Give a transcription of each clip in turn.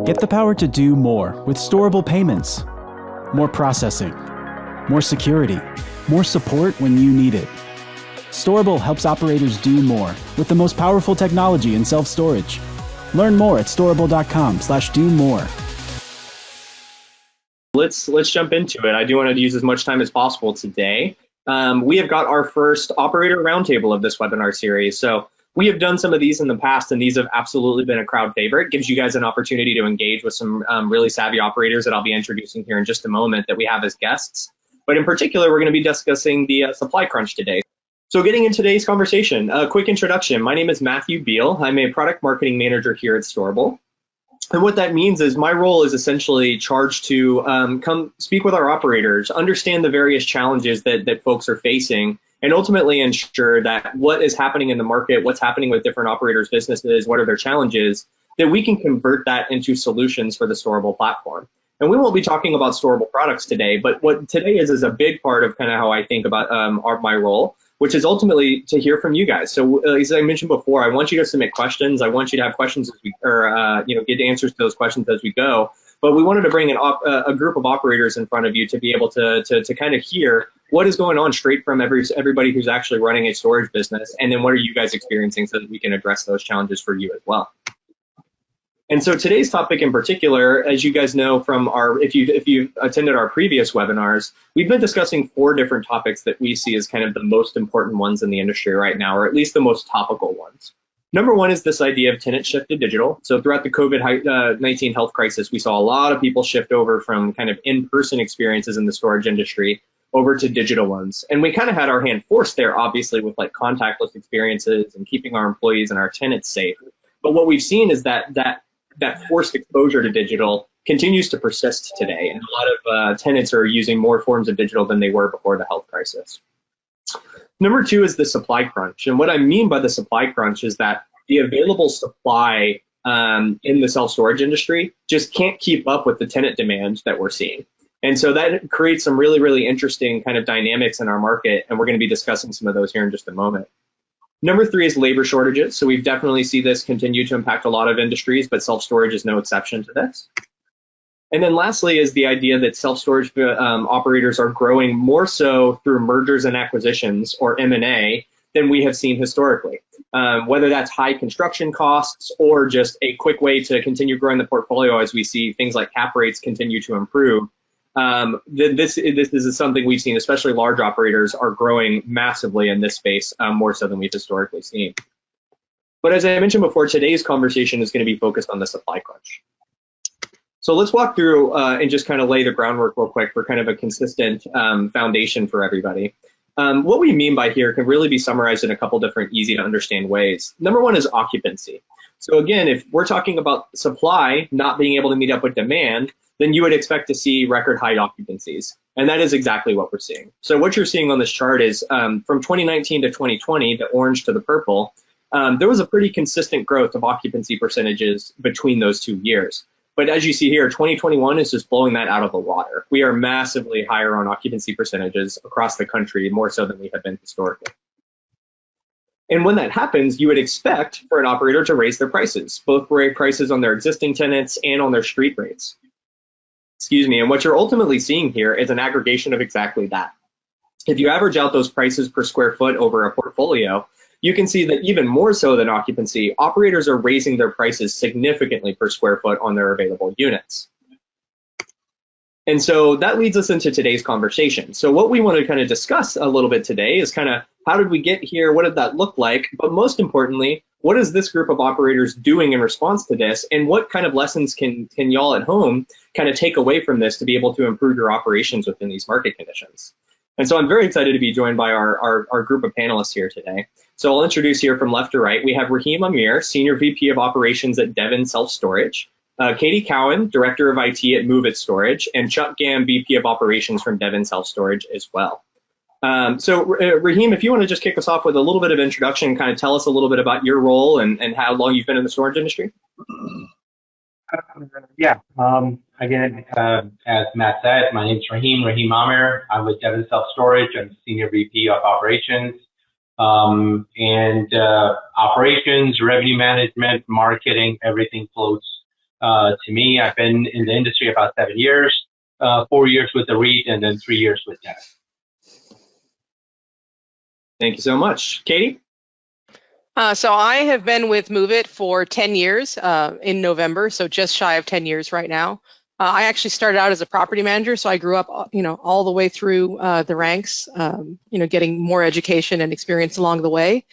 Get the power to do more with Storable payments. More processing, more security, more support when you need it. Storable helps operators do more with the most powerful technology in self-storage. Learn more at storable.com/do-more. Let's jump into it. I do want to use as much time as possible today. We have got our first operator roundtable of this webinar series. So we have done some of these in the past, and these have absolutely been a crowd favorite. Gives you guys an opportunity to engage with some really savvy operators that I'll be introducing here in just a moment that we have as guests. But in particular, we're going to be discussing the supply crunch today. So getting into today's conversation, a quick introduction. My name is Matthew Beal. I'm a product marketing manager here at Storable. And what that means is my role is essentially charged to come speak with our operators, understand the various challenges that folks are facing, and ultimately ensure that what is happening in the market, what's happening with different operators' businesses, what are their challenges, that we can convert that into solutions for the Storable platform. And we won't be talking about Storable products today, but what today is a big part of kind of how I think about my role, which is ultimately to hear from you guys. So as I mentioned before, I want you to submit questions. I want you to have questions as we, get answers to those questions as we go. But we wanted to bring a group of operators in front of you to be able to kind of hear what is going on straight from everybody who's actually running a storage business, and then what are you guys experiencing so that we can address those challenges for you as well. And so today's topic in particular, as you guys know from if you've attended our previous webinars, we've been discussing 4 different topics that we see as kind of the most important ones in the industry right now, or at least the most topical ones. Number 1 is this idea of tenant shift to digital. So throughout the COVID-19 health crisis, we saw a lot of people shift over from kind of in-person experiences in the storage industry over to digital ones. And we kind of had our hand forced there, obviously, with like contactless experiences and keeping our employees and our tenants safe. But what we've seen is that forced exposure to digital continues to persist today. And a lot of tenants are using more forms of digital than they were before the health crisis. Number 2 is the supply crunch. And what I mean by the supply crunch is that the available supply in the self-storage industry just can't keep up with the tenant demand that we're seeing. And so that creates some really, really interesting kind of dynamics in our market. And we're going to be discussing some of those here in just a moment. Number 3 is labor shortages. So we've definitely see this continue to impact a lot of industries, but self-storage is no exception to this. And then lastly is the idea that self-storage operators are growing more so through mergers and acquisitions, or M&A, than we have seen historically. Whether that's high construction costs or just a quick way to continue growing the portfolio as we see things like cap rates continue to improve. This is something we've seen, especially large operators are growing massively in this space, more so than we've historically seen. But as I mentioned before, today's conversation is going to be focused on the supply crunch. So let's walk through and just kind of lay the groundwork real quick for kind of a consistent foundation for everybody. What we mean by here can really be summarized in a couple different easy to understand ways. Number 1 is occupancy. So again, if we're talking about supply not being able to meet up with demand, then you would expect to see record high occupancies. And that is exactly what we're seeing. So what you're seeing on this chart is from 2019 to 2020, the orange to the purple, there was a pretty consistent growth of occupancy percentages between those 2 years. But as you see here, 2021 is just blowing that out of the water. We are massively higher on occupancy percentages across the country, more so than we have been historically. And when that happens, you would expect for an operator to raise their prices, both prices on their existing tenants and on their street rates. Excuse me. And what you're ultimately seeing here is an aggregation of exactly that. If you average out those prices per square foot over a portfolio, you can see that even more so than occupancy, operators are raising their prices significantly per square foot on their available units. And so that leads us into today's conversation. So what we want to kind of discuss a little bit today is kind of how did we get here? What did that look like? But most importantly, what is this group of operators doing in response to this? And what kind of lessons can y'all at home kind of take away from this to be able to improve your operations within these market conditions? And so I'm very excited to be joined by our group of panelists here today. So I'll introduce here from left to right. We have Raheem Amer, Senior VP of Operations at Devon Self-Storage, Katie Cowen, Director of IT at Move It Storage, and Chuck Gamm, VP of Operations from Devon Self-Storage as well. Raheem, if you want to just kick us off with a little bit of introduction, kind of tell us a little bit about your role and how long you've been in the storage industry. Again, as Matt said, my name is Raheem Amer. I'm with Devon Self-Storage. I'm Senior VP of Operations. Operations, revenue management, marketing, everything flows To me, I've been in the industry about 7 years, 4 years with the REIT, and then 3 years with Devon. Thank you so much. Katie? So I have been with Move It for 10 years in November, so just shy of 10 years right now. I actually started out as a property manager, so I grew up, all the way through the ranks, getting more education and experience along the way.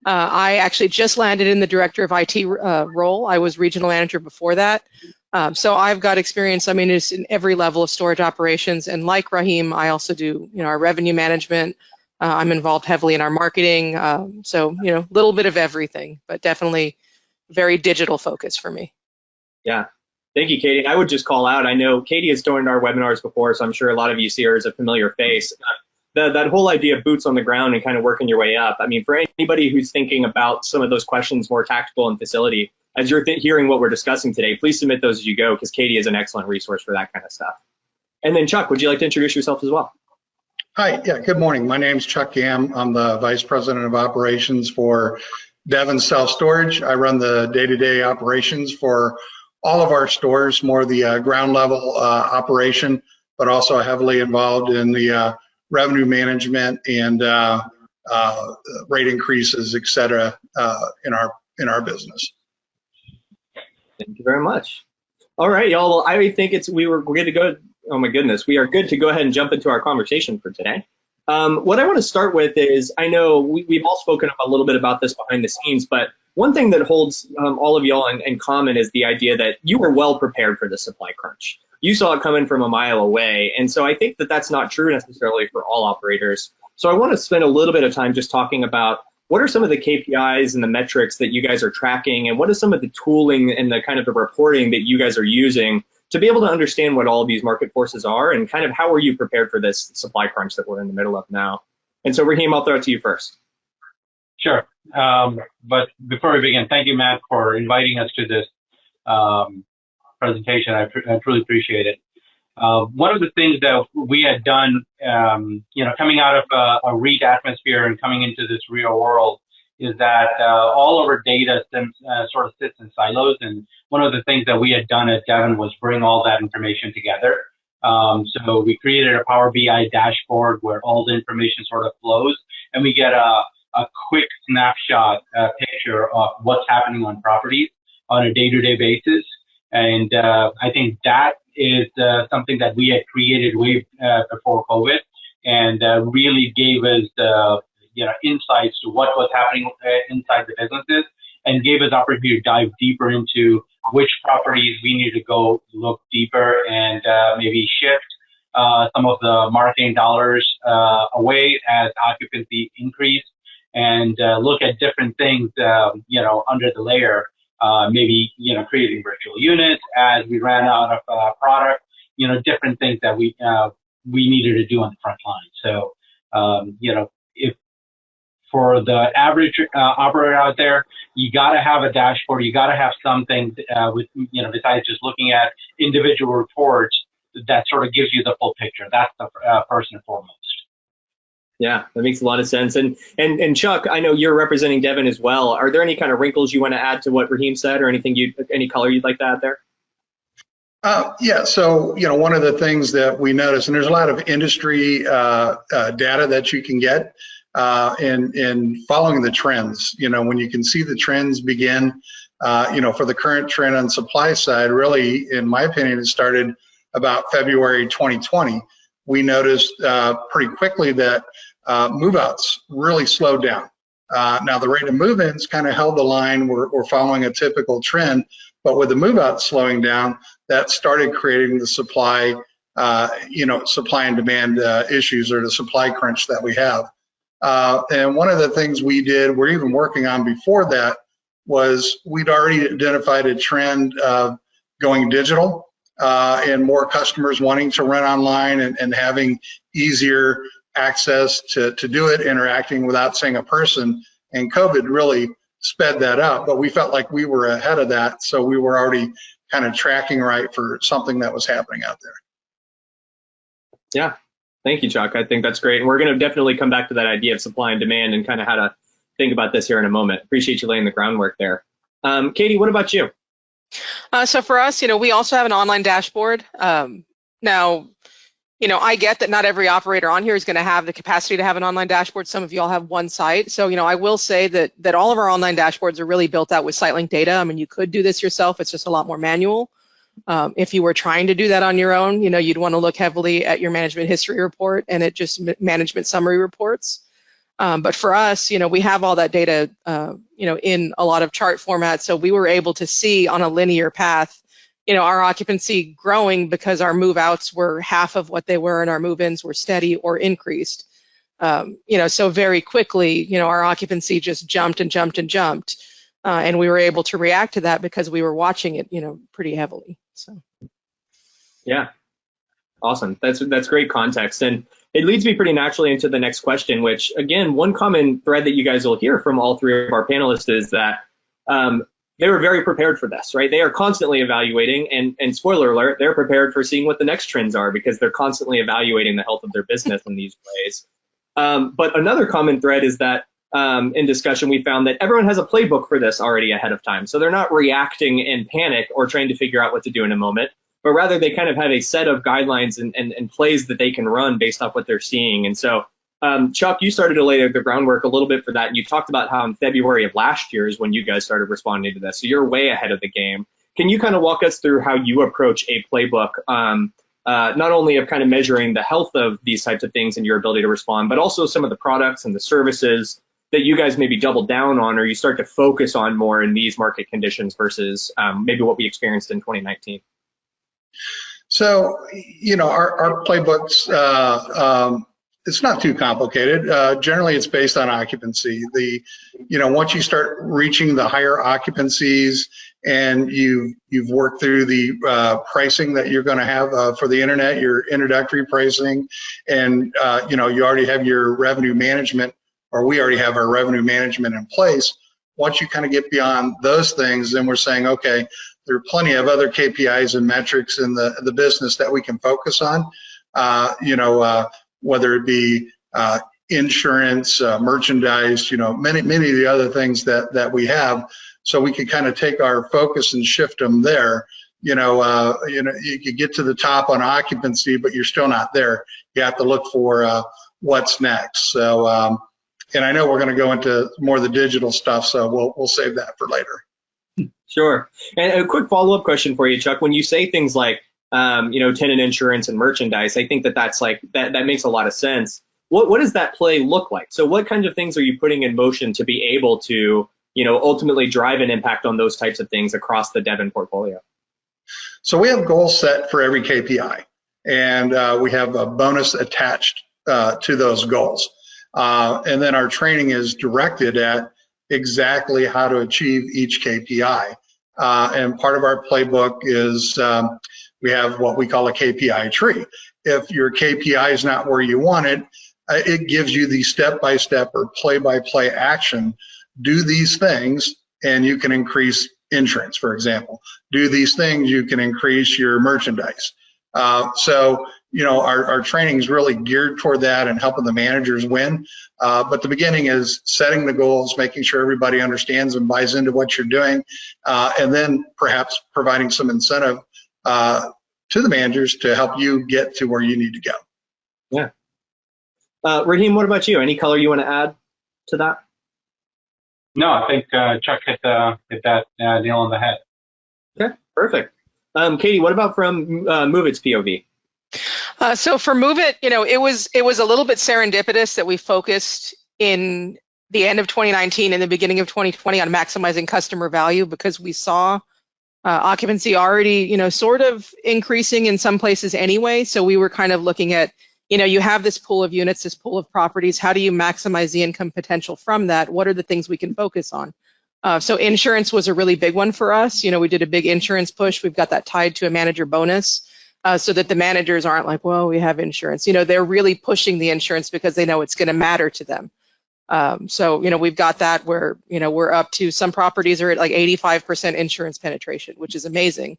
I actually just landed in the director of IT role. I was regional manager before that. So I've got experience, it's in every level of storage operations. And like Raheem, I also do, our revenue management. I'm involved heavily in our marketing. So, little bit of everything, but definitely very digital focus for me. Yeah. Thank you, Katie. I would just call out, I know Katie has joined our webinars before, so I'm sure a lot of you see her as a familiar face. That whole idea of boots on the ground and kind of working your way up. For anybody who's thinking about some of those questions more tactical and facility, as you're hearing what we're discussing today, please submit those as you go, because Katie is an excellent resource for that kind of stuff. And then Chuck, would you like to introduce yourself as well? Hi, good morning. My name is Chuck Gamm. I'm the Vice President of Operations for Devon Self-Storage. I run the day-to-day operations for all of our stores, more the ground level operation, but also heavily involved in the revenue management and rate increases, et cetera, in our business. Thank you very much. All right, y'all. Well, I think we're good to go. Oh my goodness, we are good to go ahead and jump into our conversation for today. What I want to start with is, I know we've all spoken a little bit about this behind the scenes, but one thing that holds all of y'all in common is the idea that you were well prepared for the supply crunch. You saw it coming from a mile away, and so I think that that's not true necessarily for all operators. So I want to spend a little bit of time just talking about what are some of the KPIs and the metrics that you guys are tracking, and what is some of the tooling and the kind of the reporting that you guys are using to be able to understand what all of these market forces are, and kind of how are you prepared for this supply crunch that we're in the middle of now? And so Raheem, I'll throw it to you first. Sure. But before we begin, thank you, Matt, for inviting us to this presentation. I truly appreciate it. One of the things that we had done, coming out of a REIT atmosphere and coming into this real world, is that all of our data sort of sits in silos. And one of the things that we had done at Devon was bring all that information together. So we created a Power BI dashboard where all the information sort of flows, and we get a quick snapshot picture of what's happening on properties on a day-to-day basis. And I think that is something that we had created way before COVID, and really gave us insights to what was happening inside the businesses, and gave us opportunity to dive deeper into which properties we need to go look deeper and maybe shift some of the marketing dollars away as occupancy increased, and look at different things under the layer. Maybe creating virtual units as we ran out of product, different things that we needed to do on the front line. So if for the average operator out there, you got to have a dashboard, you got to have something with besides just looking at individual reports that sort of gives you the full picture. That's the first and foremost. Yeah, that makes a lot of sense. And Chuck, I know you're representing Devon as well. Are there any kind of wrinkles you want to add to what Raheem said, or any color you'd like to add there? Yeah, so one of the things that we notice, and there's a lot of industry data that you can get in following the trends. When you can see the trends begin, for the current trend on supply side, really, in my opinion, it started about February 2020. We noticed pretty quickly that move-outs really slowed down. Now the rate of move-ins kind of held the line. We're following a typical trend, but with the move-outs slowing down, that started creating the supply, supply and demand issues, or the supply crunch that we have. And one of the things we did, we're even working on before that, was we'd already identified a trend of going digital. And more customers wanting to rent online and having easier access to do it, interacting without seeing a person. And COVID really sped that up, but we felt like we were ahead of that, so we were already kind of tracking right for something that was happening out there. Yeah, thank you, Chuck. I think that's great. And we're going to definitely come back to that idea of supply and demand and kind of how to think about this here in a moment. Appreciate you laying the groundwork there. Katie, what about you? So for us, we also have an online dashboard. Now, I get that not every operator on here is going to have the capacity to have an online dashboard. Some of you all have one site. So, I will say that all of our online dashboards are really built out with site-linked data. I mean, you could do this yourself. It's just a lot more manual. If you were trying to do that on your own, you'd want to look heavily at your management history report and at just management summary reports. But for us, we have all that data, in a lot of chart formats. So we were able to see on a linear path, our occupancy growing because our move outs were half of what they were and our move ins were steady or increased. So very quickly, our occupancy just jumped and jumped and jumped. And we were able to react to that because we were watching it, pretty heavily. So. Yeah, awesome. That's great context. And it leads me pretty naturally into the next question, which again, one common thread that you guys will hear from all three of our panelists is that they were very prepared for this, right? They are constantly evaluating, and spoiler alert, they're prepared for seeing what the next trends are because they're constantly evaluating the health of their business in these ways. But another common thread is that in discussion, we found that everyone has a playbook for this already ahead of time. So they're not reacting in panic or trying to figure out what to do in a moment, but rather they kind of have a set of guidelines and plays that they can run based off what they're seeing. And so, Chuck, you started to lay the groundwork a little bit for that. And you talked about how in February of last year is when you guys started responding to this. So you're way ahead of the game. Can you kind of walk us through how you approach a playbook, not only of kind of measuring the health of these types of things and your ability to respond, but also some of the products and the services that you guys maybe double down on or you start to focus on more in these market conditions versus maybe what we experienced in 2019? So, our playbooks, it's not too complicated. Generally, it's based on occupancy. Once you start reaching the higher occupancies and you've worked through the pricing that you're going to have for the internet, your introductory pricing, and you already have your revenue management, or we already have our revenue management in place. Once you kind of get beyond those things, then we're saying, okay, there are plenty of other KPIs and metrics in the business that we can focus on. Whether it be insurance, merchandise, many of the other things that we have, so we can kind of take our focus and shift them there. You could get to the top on occupancy, but you're still not there. You have to look for what's next. So, and I know we're going to go into more of the digital stuff, so we'll save that for later. Sure. And a quick follow-up question for you, Chuck. When you say things like, tenant insurance and merchandise, I think that's like, that makes a lot of sense. What does that play look like? So what kinds of things are you putting in motion to be able to, ultimately drive an impact on those types of things across the Devon portfolio? So we have goals set for every KPI, and we have a bonus attached to those goals. And then our training is directed at exactly how to achieve each KPI. And part of our playbook is we have what we call a KPI tree. If your KPI is not where you want it, it gives you the step-by-step or play-by-play action. Do these things and you can increase insurance, for example. Do these things, you can increase your merchandise. So, our training is really geared toward that and helping the managers win. But the beginning is setting the goals, making sure everybody understands and buys into what you're doing, and then perhaps providing some incentive to the managers to help you get to where you need to go. Yeah. Raheem, what about you? Any color you want to add to that? No, I think Chuck hit that nail on the head. Okay, perfect. Katie, what about from MoveIt's POV? So for MoveIt, it was a little bit serendipitous that we focused in the end of 2019 and the beginning of 2020 on maximizing customer value because we saw occupancy already, sort of increasing in some places anyway. So we were kind of looking at, you have this pool of units, this pool of properties. How do you maximize the income potential from that? What are the things we can focus on? So insurance was a really big one for us. We did a big insurance push. We've got that tied to a manager bonus so that the managers aren't like, well, we have insurance. They're really pushing the insurance because they know it's going to matter to them. So, we've got that where, we're up to some properties are at like 85% insurance penetration, which is amazing.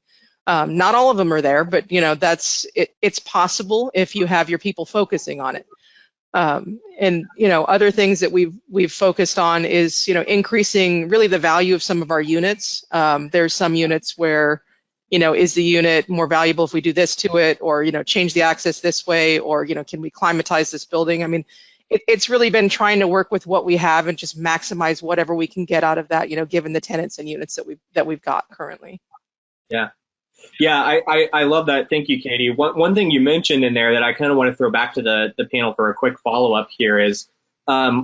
Not all of them are there, but, it's possible if you have your people focusing on it. And other things that we've focused on is increasing really the value of some of our units. There's some units where is the unit more valuable if we do this to it, or change the access this way, or can we climatize this building? I mean, it's really been trying to work with what we have and just maximize whatever we can get out of that, given the tenants and units that we've got currently. Yeah. Yeah, I love that. Thank you, Katie. One thing you mentioned in there that I kind of want to throw back to the panel for a quick follow-up here is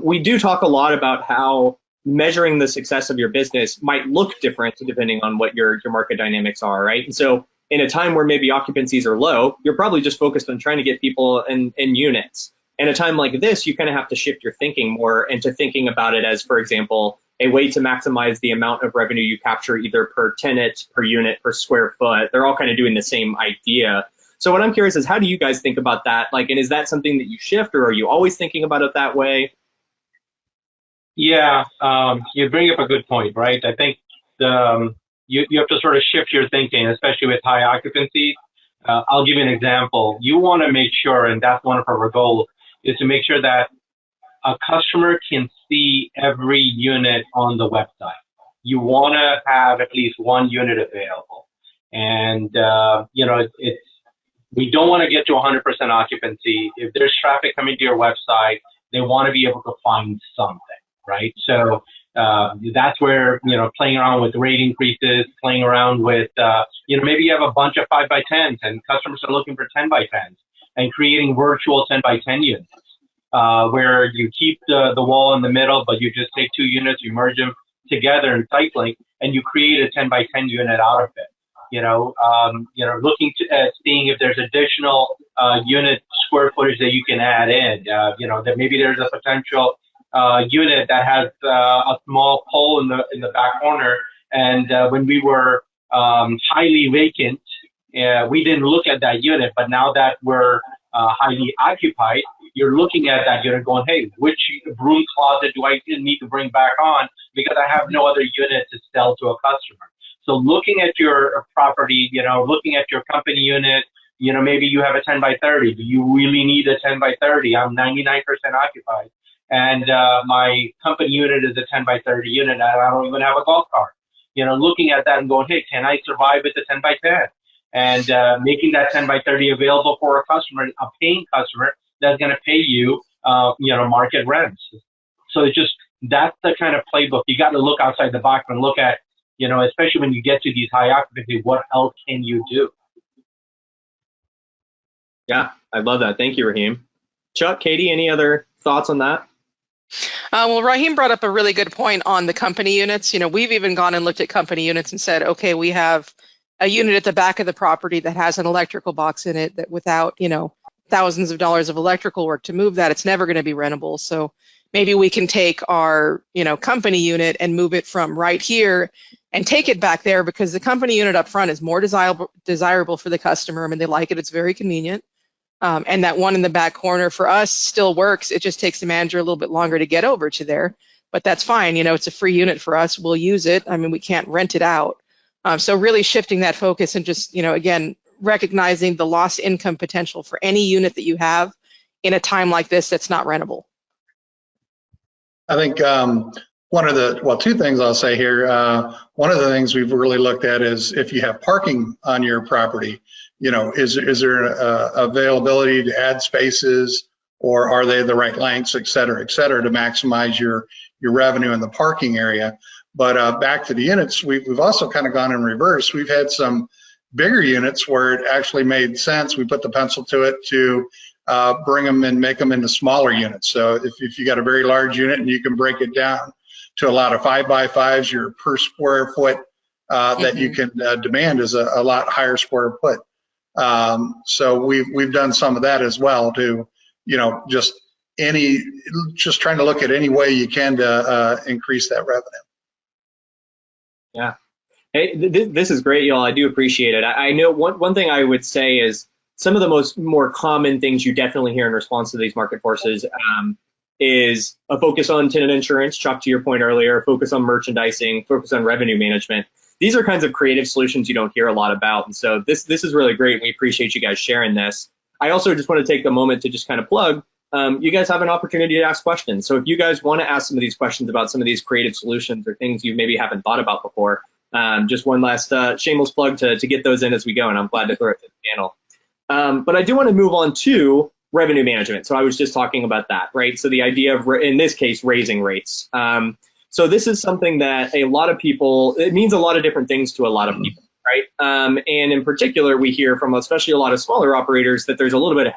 we do talk a lot about how measuring the success of your business might look different depending on what your market dynamics are, right? And so in a time where maybe occupancies are low, you're probably just focused on trying to get people in units. In a time like this, you kind of have to shift your thinking more into thinking about it as, for example, a way to maximize the amount of revenue you capture either per tenant, per unit, per square foot. They're all kind of doing the same idea. So what I'm curious is, how do you guys think about that? And is that something that you shift, or are you always thinking about it that way? Yeah, you bring up a good point, right? I think you have to sort of shift your thinking, especially with high occupancy. I'll give you an example. You want to make sure, and that's one of our goals, is to make sure that a customer can see every unit on the website. You want to have at least one unit available. And, we don't want to get to 100% occupancy. If there's traffic coming to your website, they want to be able to find something, right? So that's where, playing around with rate increases, playing around with, maybe you have a bunch of 5x10s and customers are looking for 10x10s, and creating virtual 10x10 units. Where you keep the wall in the middle, but you just take two units, you merge them together in site link, and you create a 10x10 unit out of it. Looking at seeing if there's additional unit square footage that you can add in. That maybe there's a potential unit that has a small pole in the back corner, and when we were highly vacant, we didn't look at that unit, but now that we're highly occupied, you're looking at that unit going, hey, which broom closet do I need to bring back on because I have no other unit to sell to a customer. So looking at your property, looking at your company unit, maybe you have a 10x30. Do you really need a 10x30? I'm 99% occupied. And my company unit is a 10x30 unit, and I don't even have a golf cart. Looking at that and going, hey, can I survive with the 10x10? And making that 10x30 available for a customer, a paying customer that's going to pay you, market rents. So that's the kind of playbook. You got to look outside the box and look at, especially when you get to these high occupancy, what else can you do? Yeah, I love that. Thank you, Raheem. Chuck, Katie, any other thoughts on that? Well, Raheem brought up a really good point on the company units. We've even gone and looked at company units and said, okay, we have a unit at the back of the property that has an electrical box in it that without, thousands of dollars of electrical work to move that, it's never going to be rentable. So maybe we can take our, company unit and move it from right here and take it back there, because the company unit up front is more desirable for the customer. I mean, they like it. It's very convenient. And that one in the back corner for us still works. It just takes the manager a little bit longer to get over to there, but that's fine. It's a free unit for us. We'll use it. I mean, we can't rent it out. So really shifting that focus and just, again, recognizing the lost income potential for any unit that you have in a time like this that's not rentable. I think two things I'll say here. One of the things we've really looked at is if you have parking on your property, is there availability to add spaces, or are they the right lengths, et cetera, to maximize your revenue in the parking area. But back to the units, we've also kind of gone in reverse. We've had some bigger units where it actually made sense. We put the pencil to it to bring them and make them into smaller units. So if you got a very large unit and you can break it down to a lot of 5x5s, your per square foot that you can demand is a lot higher square foot. So we've done some of that as well to, just trying to look at any way you can to increase that revenue. Yeah. Hey, this is great, y'all. I do appreciate it. I know one thing I would say is some of the more common things you definitely hear in response to these market forces is a focus on tenant insurance, Chuck, to your point earlier, focus on merchandising, focus on revenue management. These are kinds of creative solutions you don't hear a lot about. And so this is really great. We appreciate you guys sharing this. I also just want to take a moment to just kind of plug, you guys have an opportunity to ask questions. So if you guys want to ask some of these questions about some of these creative solutions or things you maybe haven't thought about before, just one last shameless plug to get those in as we go, and I'm glad to throw it to the panel. But I do want to move on to revenue management. So I was just talking about that, right? So the idea of, in this case, raising rates. So this is something that a lot of people, it means a lot of different things to a lot of people, right? And in particular, we hear from especially a lot of smaller operators that there's a little bit of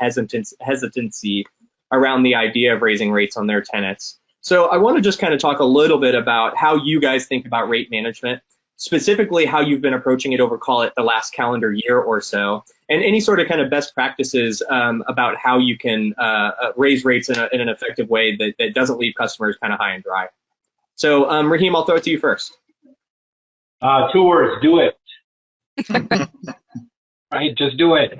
hesitancy around the idea of raising rates on their tenants. So I want to just kind of talk a little bit about how you guys think about rate management, specifically how you've been approaching it over, call it, the last calendar year or so, and any sort of kind of best practices about how you can raise rates in an effective way that doesn't leave customers kind of high and dry. So Raheem, I'll throw it to you first. 2 words, do it. Right, just do it.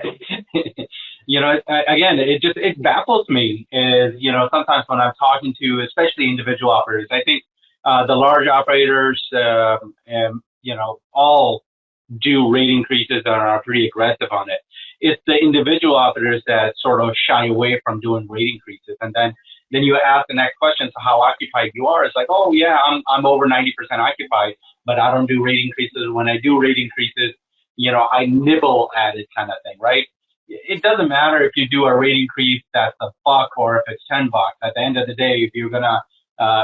You know, again, it baffles me is, you know, sometimes when I'm talking to, especially individual operators, I think the large operators, you know, all do rate increases and are pretty aggressive on it. It's the individual operators that sort of shy away from doing rate increases. And then you ask the next question, so how occupied you are. It's like, oh yeah, I'm over 90% occupied, but I don't do rate increases. When I do rate increases, you know, I nibble at it kind of thing, right? It doesn't matter if you do a rate increase that's $1 or if it's $10. At the end of the day, if you're gonna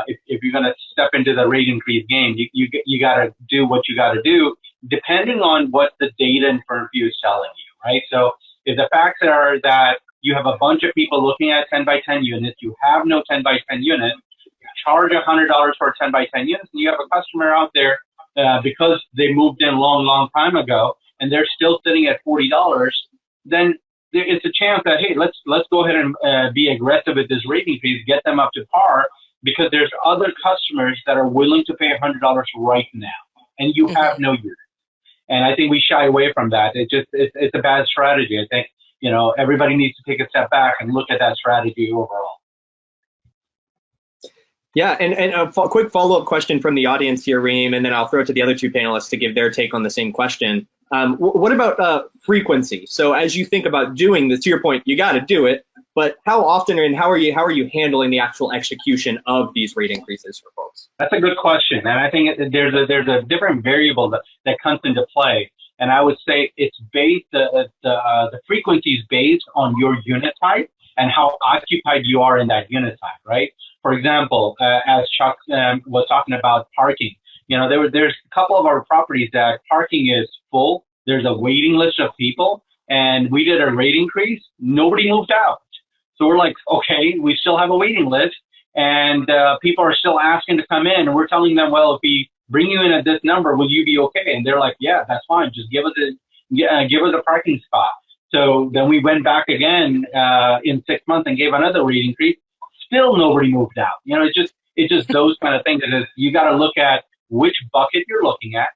if you're gonna step into the rate increase game, you gotta do what you gotta do, depending on what the data in front of you is telling you, right? So if the facts are that you have a bunch of people looking at 10 by 10 units, you have no 10 by 10 unit, you charge $100 for a 10 by 10 units, and you have a customer out there because they moved in long time ago and they're still sitting at $40, then it's a chance that, hey, let's go ahead and be aggressive with this rate increase, get them up to par, because there's other customers that are willing to pay $100 right now, and you have no unit. And I think we shy away from that. It's a bad strategy. I think, you know, everybody needs to take a step back and look at that strategy overall. Yeah, and a quick follow-up question from the audience here, Raheem, and then I'll throw it to the other two panelists to give their take on the same question. What about frequency? So as you think about doing this, to your point, you got to do it, but how often and how are you handling the actual execution of these rate increases for folks? That's a good question, and I think there's a different variable that comes into play, and I would say it's based the frequency is based on your unit type and how occupied you are in that unit type, right? For example, as Chuck was talking about parking, you know, there's a couple of our properties that parking is full. There's a waiting list of people, and we did a rate increase. Nobody moved out. So we're like, okay, we still have a waiting list, and people are still asking to come in. And we're telling them, well, if we bring you in at this number, will you be okay? And they're like, yeah, that's fine. Just give us a parking spot. So then we went back again in 6 months and gave another rate increase. Still nobody moved out. You know, it's just those kind of things. You got to look at which bucket you're looking at,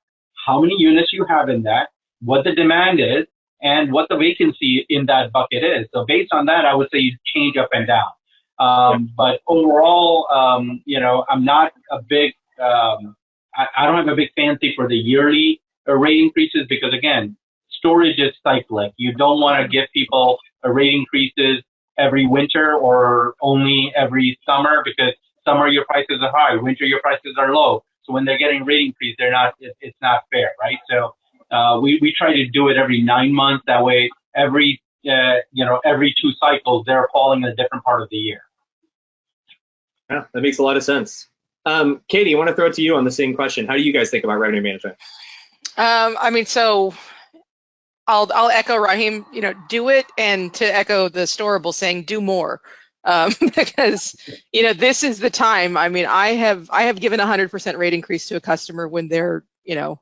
how many units you have in that, what the demand is, and what the vacancy in that bucket is. So based on that, I would say you change up and down. But overall, you know, I'm not a big, I don't have a big fancy for the yearly rate increases because, again, storage is cyclic. You don't want to give people rate increases every winter or only every summer, because summer your prices are high, winter your prices are low. So when they're getting rate increase, it's not fair, right? So we try to do it every 9 months. That way, every 2 cycles, they're falling in a different part of the year. Yeah, that makes a lot of sense. Katie, I want to throw it to you on the same question. How do you guys think about revenue management? I mean, so I'll echo Raheem, you know, do it, and to echo the Storable saying, do more, because, you know, this is the time. I mean, I have given 100% rate increase to a customer when they're, you know,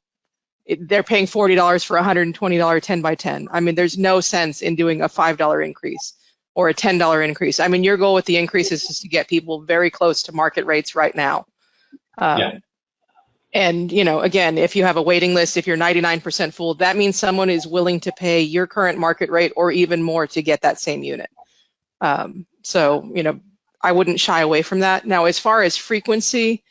they're paying $40 for a $120 10 by 10. I mean, there's no sense in doing a $5 increase or a $10 increase. I mean, your goal with the increases is to get people very close to market rates right now. Yeah. And, you know, again, if you have a waiting list, if you're 99% full, that means someone is willing to pay your current market rate or even more to get that same unit. So, you know, I wouldn't shy away from that. Now, as far as frequency,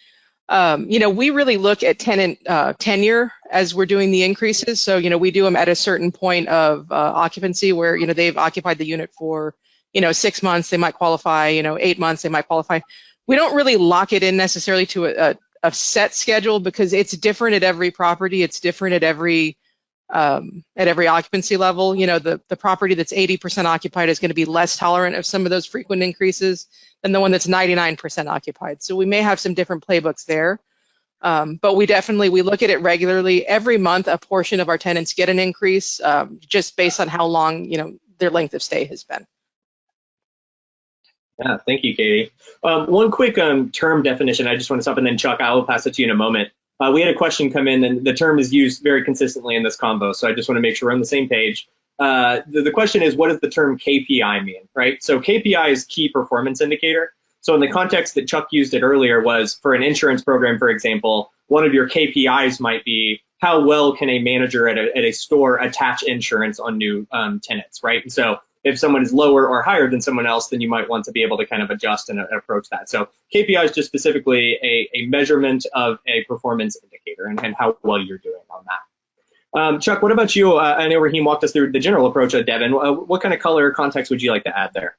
you know, we really look at tenant tenure as we're doing the increases. So, you know, we do them at a certain point of occupancy where, you know, they've occupied the unit for 6 months they might qualify, 8 months they might qualify. We don't really lock it in necessarily to a set schedule because it's different at every property. It's different at every occupancy level. The property that's 80% occupied is going to be less tolerant of some of those frequent increases than the one that's 99% occupied. So we may have some different playbooks there. But we look at it regularly. Every month, a portion of our tenants get an increase just based on how long, their length of stay has been. Yeah, thank you, Katie. One quick term definition. I just want to stop, and then Chuck, I will pass it to you in a moment. We had a question come in, and the term is used very consistently in this combo, so I just want to make sure we're on the same page. The question is, what does the term KPI mean, right? So KPI is key performance indicator. So in the context that Chuck used it earlier was for an insurance program, for example, one of your KPIs might be how well can a manager at a store attach insurance on new tenants, right? And so if someone is lower or higher than someone else, then you might want to be able to kind of adjust and approach that. So KPI is just specifically a measurement of a performance indicator and how well you're doing on that. Chuck, what about you? I know Raheem walked us through the general approach of Devon. What kind of color or context would you like to add there?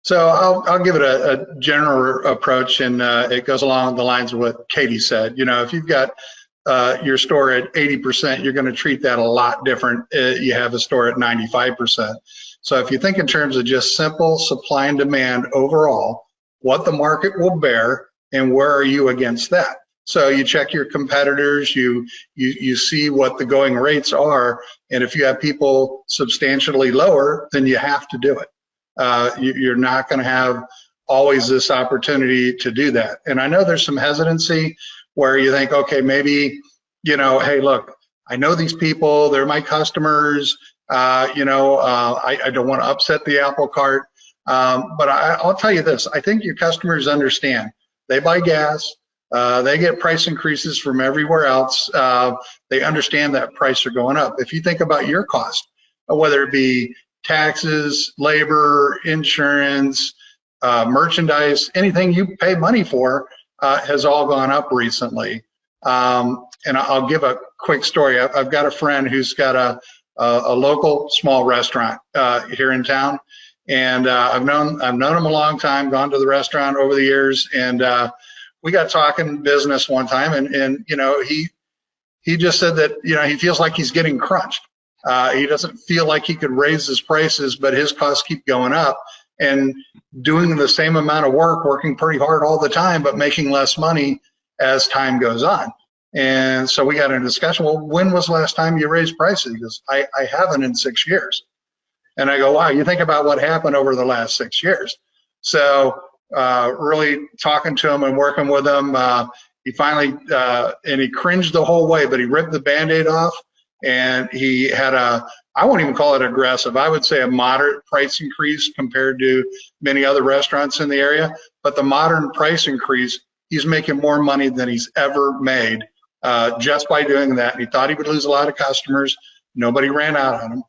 So I'll give it a general approach, and it goes along the lines of what Katie said. If you've got your store at 80%, you're going to treat that a lot different. You have a store at 95%. So if you think in terms of just simple supply and demand overall, what the market will bear and where are you against that? So you check your competitors, you see what the going rates are, and if you have people substantially lower, then you have to do it. You're not going to have always this opportunity to do that. And I know there's some hesitancy where you think, okay, maybe, hey, look, I know these people, they're my customers, I don't want to upset the apple cart. But I'll tell you this, I think your customers understand. They buy gas, they get price increases from everywhere else. They understand that prices are going up. If you think about your cost, whether it be taxes, labor, insurance, merchandise, anything you pay money for has all gone up recently. And I'll give a quick story. I've got a friend who's got a local small restaurant here in town, and I've known him a long time, gone to the restaurant over the years, and we got talking business one time, and he just said that he feels like he's getting crunched. He doesn't feel like he could raise his prices, but his costs keep going up, and doing the same amount of work, working pretty hard all the time, but making less money as time goes on. And so we got in a discussion, well, when was the last time you raised prices? He goes, I haven't in 6 years. And I go, wow, you think about what happened over the last 6 years. So really talking to him and working with him, he finally, and he cringed the whole way, but he ripped the Band-Aid off. And he had I won't even call it aggressive, I would say a moderate price increase compared to many other restaurants in the area. But the modern price increase, he's making more money than he's ever made just by doing that. And he thought he would lose a lot of customers. Nobody ran out on him.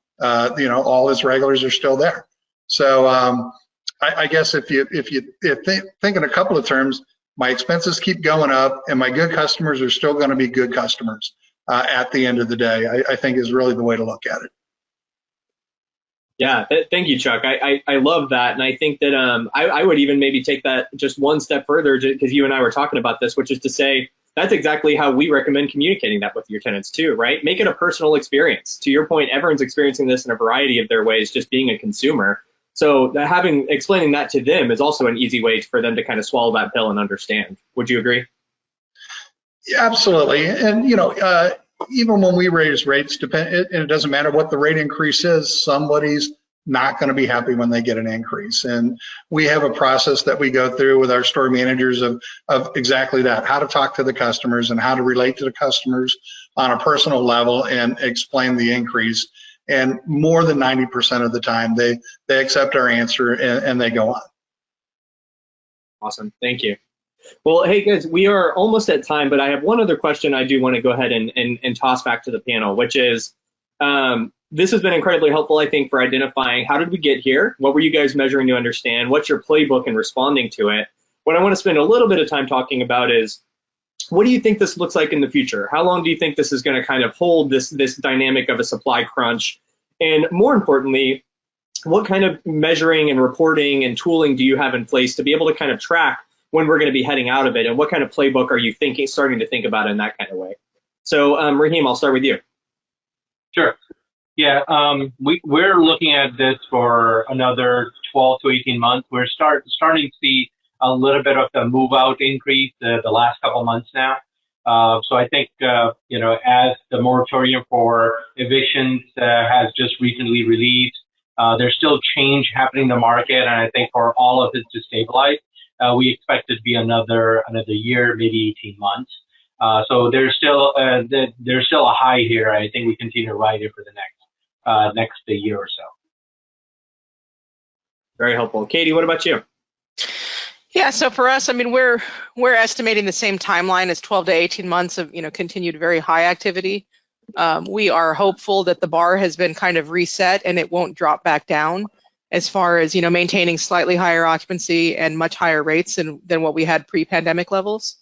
All his regulars are still there. So I guess if you think in a couple of terms, my expenses keep going up and my good customers are still going to be good customers. At the end of the day, I think is really the way to look at it. Yeah, thank you, Chuck. I love that. And I think that I would even maybe take that just one step further, because you and I were talking about this, which is to say that's exactly how we recommend communicating that with your tenants too, right? Make it a personal experience. To your point, everyone's experiencing this in a variety of their ways, just being a consumer. So explaining that to them is also an easy way for them to kind of swallow that pill and understand. Would you agree? Yeah, absolutely. And, even when we raise rates, it doesn't matter what the rate increase is, somebody's not going to be happy when they get an increase. And we have a process that we go through with our store managers of exactly that, how to talk to the customers and how to relate to the customers on a personal level and explain the increase. And more than 90% of the time, they accept our answer and they go on. Awesome. Thank you. Well, hey guys, we are almost at time, but I have one other question I do want to go ahead and toss back to the panel, which is, this has been incredibly helpful, I think, for identifying how did we get here? What were you guys measuring to understand? What's your playbook in responding to it? What I want to spend a little bit of time talking about is, what do you think this looks like in the future? How long do you think this is going to kind of hold this dynamic of a supply crunch? And more importantly, what kind of measuring and reporting and tooling do you have in place to be able to kind of track when we're going to be heading out of it, and what kind of playbook are you starting to think about in that kind of way? So Raheem, I'll start with you. Sure. Yeah, we're looking at this for another 12 to 18 months. We're starting to see a little bit of the move out increase the last couple months now. So I think, as the moratorium for evictions has just recently released, there's still change happening in the market, and I think for all of it to stabilize, we expect it to be another year, maybe 18 months. So there's still a high here. I think we continue to ride it for the next year or so. Very helpful. Katie, what about you? Yeah, so for us, I mean, we're estimating the same timeline as 12 to 18 months of continued very high activity. We are hopeful that the bar has been kind of reset and it won't drop back down as far as maintaining slightly higher occupancy and much higher rates than what we had pre-pandemic levels.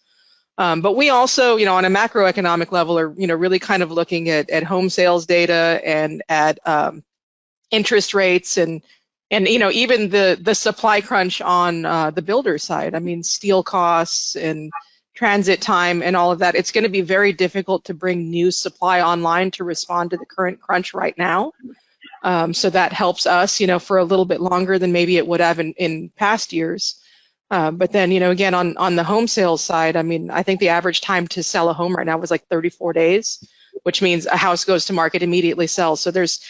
But we also, on a macroeconomic level, are really kind of looking at home sales data and at interest rates and even the supply crunch on the builder side. I mean, steel costs and transit time and all of that. It's going to be very difficult to bring new supply online to respond to the current crunch right now. So that helps us, for a little bit longer than maybe it would have in past years. But then, again, on the home sales side, I mean, I think the average time to sell a home right now was like 34 days, which means a house goes to market, immediately sells. So there's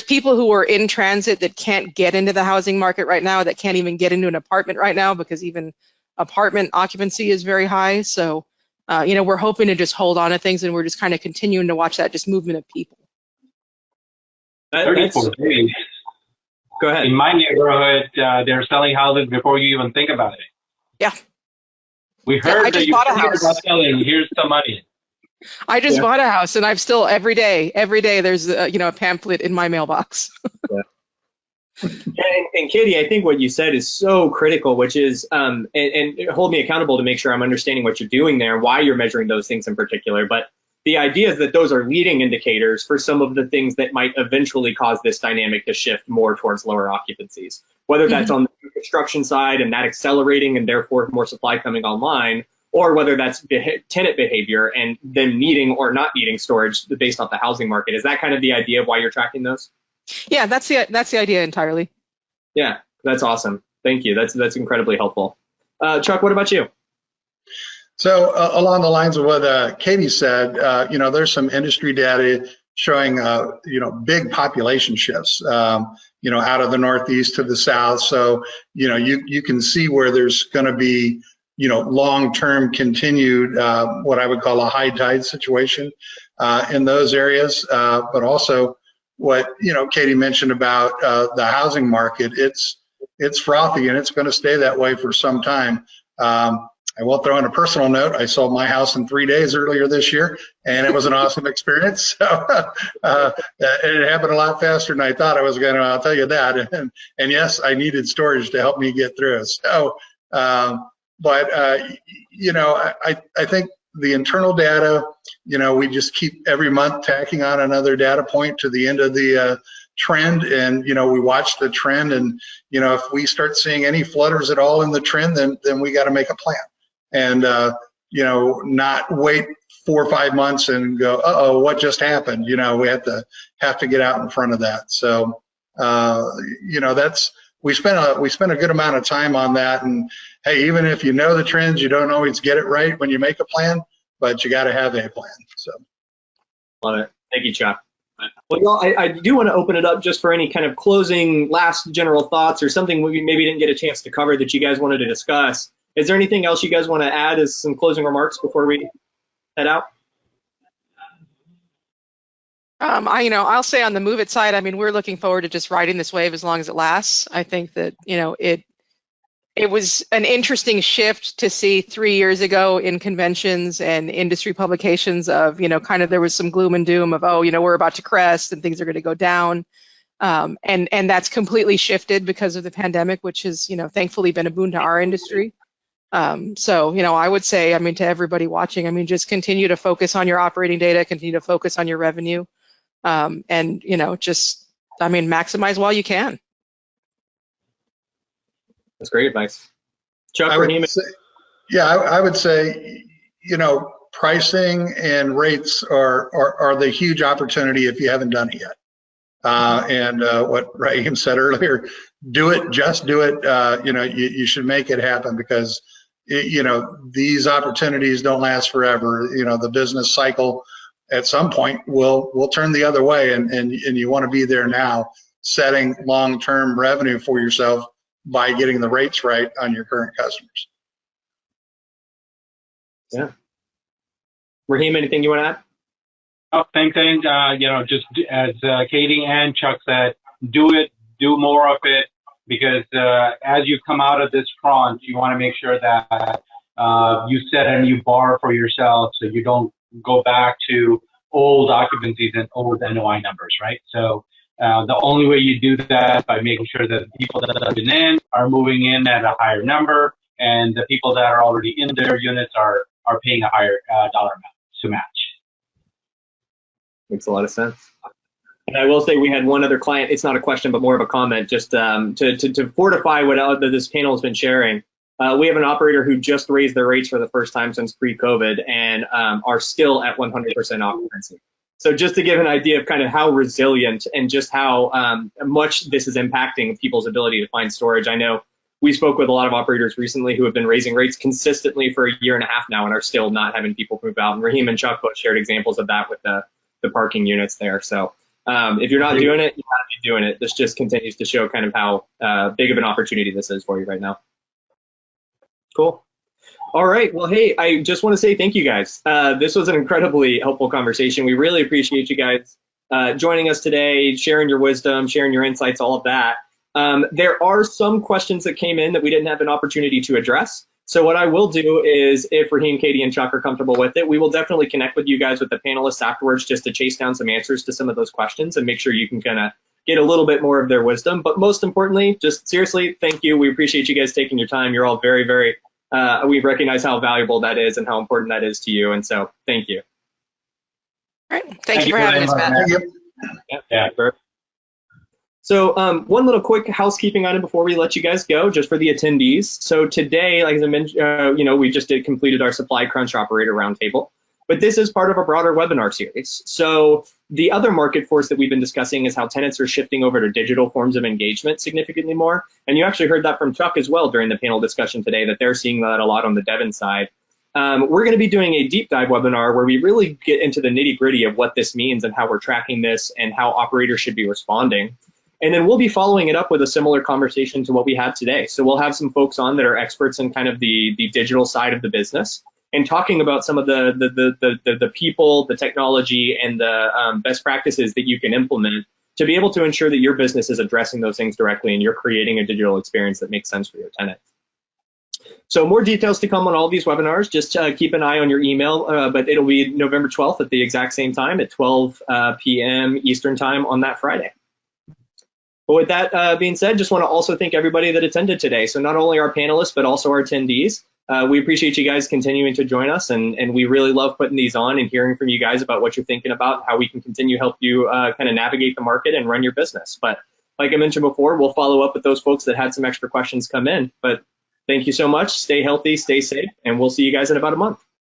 people who are in transit that can't get into the housing market right now, that can't even get into an apartment right now because even apartment occupancy is very high. So, we're hoping to just hold on to things, and we're just kind of continuing to watch that just movement of people. 34 days. Go ahead. In my neighborhood, they're selling houses before you even think about it. Yeah. We heard that you bought a about house. selling. Here's some money. I just bought a house, and I've still every day there's a pamphlet in my mailbox. Yeah. And Katie, I think what you said is so critical, which is and hold me accountable to make sure I'm understanding what you're doing there and why you're measuring those things in particular. But the idea is that those are leading indicators for some of the things that might eventually cause this dynamic to shift more towards lower occupancies, whether that's on the construction side and that accelerating and therefore more supply coming online, or whether that's tenant behavior and them needing or not needing storage based off the housing market. Is that kind of the idea of why you're tracking those? Yeah, that's the idea entirely. Yeah, that's awesome. Thank you. That's incredibly helpful. Chuck, what about you? So along the lines of what Katie said, there's some industry data showing, big population shifts, out of the Northeast to the South. So, you can see where there's going to be, long-term continued, what I would call a high tide situation in those areas. But also what, Katie mentioned about the housing market, it's frothy and it's going to stay that way for some time. I will throw in a personal note. I sold my house in 3 days earlier this year, and it was an awesome experience. So it happened a lot faster than I thought I was going to. I'll tell you that. And yes, I needed storage to help me get through it. So, I think the internal data, we just keep every month tacking on another data point to the end of the trend, and we watch the trend, and if we start seeing any flutters at all in the trend, then we got to make a plan. And not wait 4 or 5 months and go, uh-oh, what just happened? We have to get out in front of that. So we spent a good amount of time on that. And hey, even if you know the trends, you don't always get it right when you make a plan, but you got to have a plan. So love it. Thank you, Chuck. Well, y'all, I do want to open it up just for any kind of closing last general thoughts or something we maybe didn't get a chance to cover that you guys wanted to discuss. Is there anything else you guys want to add as some closing remarks before we head out? I'll say on the Move It side, I mean, we're looking forward to just riding this wave as long as it lasts. I think that, it was an interesting shift to see 3 years ago in conventions and industry publications of, kind of there was some gloom and doom of, we're about to crest and things are going to go down. And that's completely shifted because of the pandemic, which has, thankfully been a boon to our industry. So, I would say, to everybody watching, just continue to focus on your operating data, continue to focus on your revenue, and, maximize while you can. That's great advice. Chuck, I would Raheem? say, yeah, I would say, pricing and rates are the huge opportunity if you haven't done it yet. And what Raheem said earlier, do it, just do it. You should make it happen because, these opportunities don't last forever. The business cycle at some point will turn the other way, and you want to be there now, setting long-term revenue for yourself by getting the rates right on your current customers. Yeah. Raheem, anything you want to add? Oh, same thing. Just as Katie and Chuck said, do it, do more of it, because as you come out of this crunch, you want to make sure that you set a new bar for yourself, so you don't go back to old occupancies and old NOI numbers, right? So the only way you do that by making sure that the people that have been in are moving in at a higher number, and the people that are already in their units are paying a higher dollar amount to match. Makes a lot of sense. And I will say we had one other client, it's not a question, but more of a comment, just to fortify what this panel has been sharing. We have an operator who just raised their rates for the first time since pre-COVID and are still at 100% occupancy. So just to give an idea of kind of how resilient and just how much this is impacting people's ability to find storage. I know we spoke with a lot of operators recently who have been raising rates consistently for a year and a half now and are still not having people move out. And Raheem and Chuck both shared examples of that with the parking units there. So if you're not doing it, you gotta be doing it. This just continues to show kind of how big of an opportunity this is for you right now. Cool. All right. Well, hey, I just want to say thank you guys. This was an incredibly helpful conversation. We really appreciate you guys joining us today, sharing your wisdom, sharing your insights, all of that. There are some questions that came in that we didn't have an opportunity to address. So what I will do is, if Raheem, Katie, and Chuck are comfortable with it, we will definitely connect with you guys with the panelists afterwards just to chase down some answers to some of those questions and make sure you can kind of get a little bit more of their wisdom. But most importantly, just seriously, thank you. We appreciate you guys taking your time. You're all very, very, we recognize how valuable that is and how important that is to you. And so thank you. All right. Thank you for having us, Matt. Thank you. Yeah. So one little quick housekeeping item before we let you guys go, just for the attendees. So today, like I mentioned, we just completed our supply crunch operator roundtable, but this is part of a broader webinar series. So the other market force that we've been discussing is how tenants are shifting over to digital forms of engagement significantly more. And you actually heard that from Chuck as well during the panel discussion today, that they're seeing that a lot on the Devon side. We're going to be doing a deep dive webinar where we really get into the nitty gritty of what this means and how we're tracking this and how operators should be responding. And then we'll be following it up with a similar conversation to what we had today. So we'll have some folks on that are experts in kind of the digital side of the business and talking about some of the people, the technology, and the best practices that you can implement to be able to ensure that your business is addressing those things directly and you're creating a digital experience that makes sense for your tenants. So more details to come on all these webinars. Just keep an eye on your email, but it'll be November 12th at the exact same time at 12 p.m. Eastern time on that Friday. But with that being said, just want to also thank everybody that attended today. So not only our panelists, but also our attendees. We appreciate you guys continuing to join us, and we really love putting these on and hearing from you guys about what you're thinking about, how we can continue to help you kind of navigate the market and run your business. But like I mentioned before, we'll follow up with those folks that had some extra questions come in. But thank you so much. Stay healthy, stay safe, and we'll see you guys in about a month.